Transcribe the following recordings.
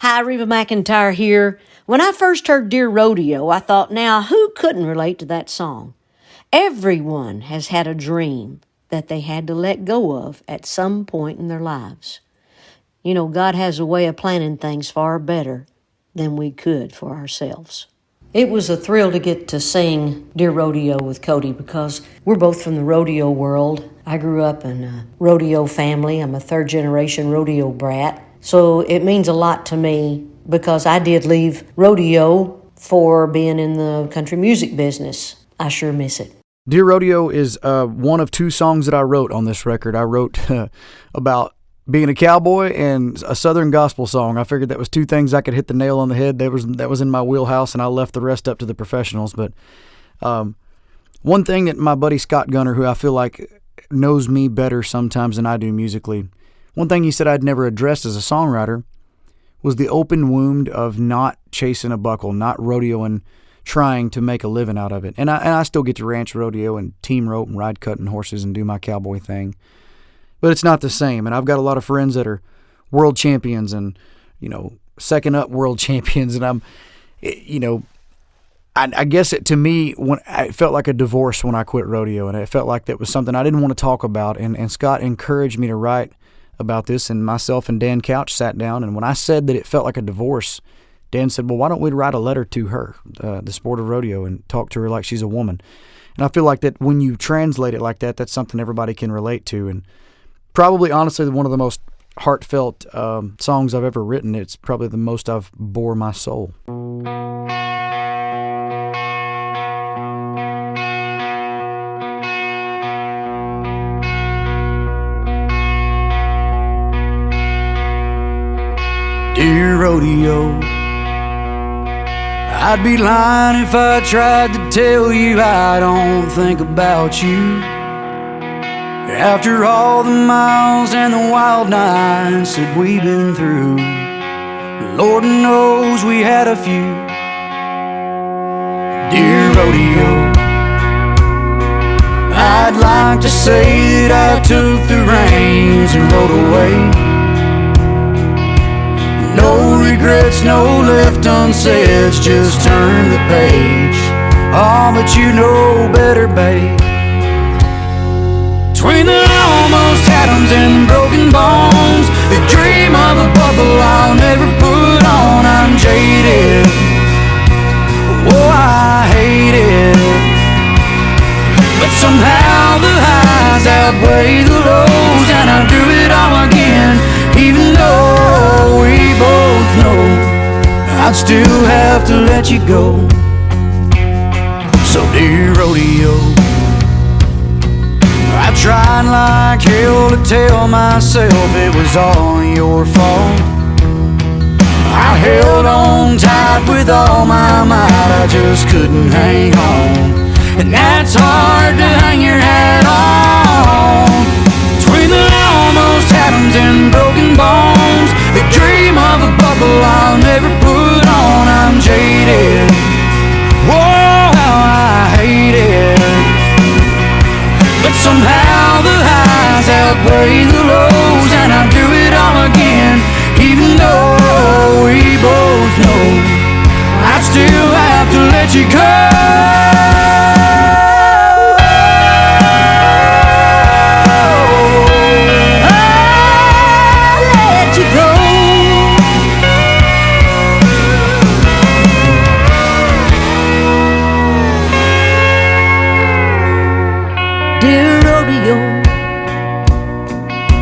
Hi, Reba McEntire here. When I first heard Dear Rodeo, I thought, now who couldn't relate to that song? Everyone has had a dream that they had to let go of at some point in their lives. You know, God has a way of planning things far better than we could for ourselves. It was a thrill to get to sing Dear Rodeo with Cody because we're both from the rodeo world. I grew up in a rodeo family. I'm a third generation rodeo brat. So it means a lot to me because I did leave rodeo for being in the country music business. I sure miss it. Dear Rodeo is one of two songs that I wrote on this record. I wrote about being a cowboy and a Southern gospel song. I figured that was two things I could hit the nail on the head. That was in my wheelhouse, and I left the rest up to the professionals. But one thing that my buddy Scott Gunner, who I feel like knows me better sometimes than I do musically, one thing he said I'd never addressed as a songwriter was the open wound of not chasing a buckle, not rodeoing, trying to make a living out of it. And I still get to ranch rodeo and team rope and ride cutting horses and do my cowboy thing. But it's not the same. And I've got a lot of friends that are world champions and, second up world champions. And I guess to me, it felt like a divorce when I quit rodeo. And it felt like that was something I didn't want to talk about. And Scott encouraged me to write about this. And myself and Dan Couch sat down. And when I said that it felt like a divorce, Dan said, well, why don't we write a letter to her, the sport of rodeo, and talk to her like she's a woman? And I feel like that when you translate it like that, that's something everybody can relate to. And probably, honestly, one of the most heartfelt songs I've ever written. It's probably the most I've bore my soul. Dear Rodeo, I'd be lying if I tried to tell you I don't think about you. After all the miles and the wild nights that we've been through, Lord knows we had a few. Dear Rodeo, I'd like to say that I took the reins and rode away. No regrets, no left unsaid, just turn the page. Oh, but you know better, babe. Between the almost atoms and broken bones, the dream of a bubble I'll never put on. I'm jaded, oh, I hate it, but somehow the highs outweigh the lows, and I do it all again, even though we both know I'd still have to let you go. So dear Rodeo, I tried like hell to tell myself it was all your fault. I held on tight with all my might, I just couldn't hang on. And that's hard to hang your hat on. Between the almost atoms and broken bones, the dream of a bubble I'll never put on. I'm jaded, oh, how I hate it, but somehow the highs outweigh the lows, and I do it all again, even though we both know I still have to let you go. Dear Rodeo,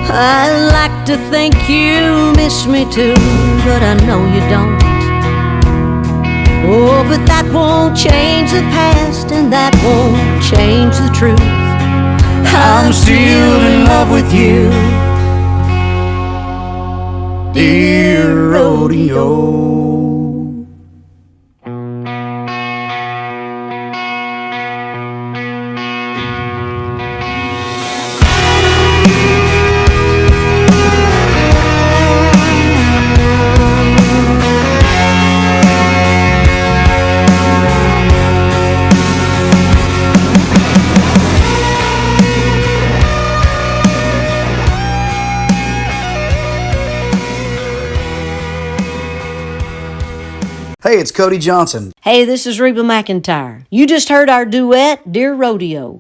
I like to think you miss me too, but I know you don't. Oh, but that won't change the past, and that won't change the truth. I'm still in love with you, dear Rodeo. Hey, it's Cody Johnson. Hey, this is Reba McEntire. You just heard our duet, Dear Rodeo.